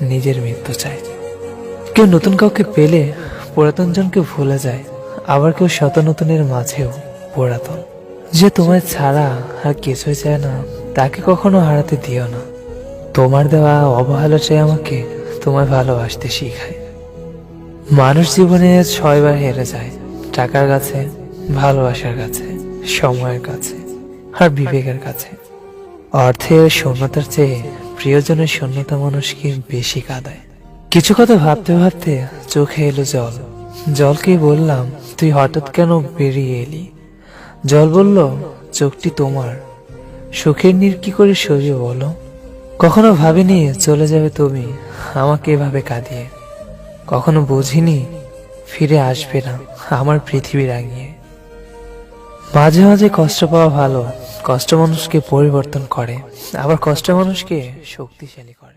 নিজের মৃত্যু চায়। কেউ নতুন কাউকে পেলে পুরাতন জনকে ভুলে যায়, আবার কেউ শত নতুনের মাঝেও পুরাতন। যে তোমায় ছাড়া আর কিছুই চায় না, তাকে কখনো হারাতে দিও না। তোমার দেওয়া অবহেলাটাই আমাকে তোমায় ভালোবাসতে শিখায়। মানুষ জীবনে 6বার হেরে যায়, টাকার কাছে, ভালোবাসার কাছে, সময়ের কাছে আর বিবেকের কাছে। অর্থের শূন্যতার চেয়ে প্রিয়জনের শূন্যতা মানুষকে বেশি কাঁদায়। কিছু কথা ভাবতে ভাবতে চোখে এলো জল। জলকে বললাম, তুই হঠাৎ কেন বেরিয়ে এলি? জল বলল, চোখটি তোমার, সুখের নীর কি করে সরিয়ে বলো। কখনো ভাবিনি চলে যাবে তুমি আমাকে এভাবে কাঁদিয়ে। কখনো বুঝিনি ফিরে আসবে না আমার পৃথিবী রাঙিয়ে। মাঝে মাঝে কষ্ট পাওয়া ভালো, কষ্ট মানুষকে পরিবর্তন করে, আবার কষ্ট মানুষকে শক্তিশালী করে।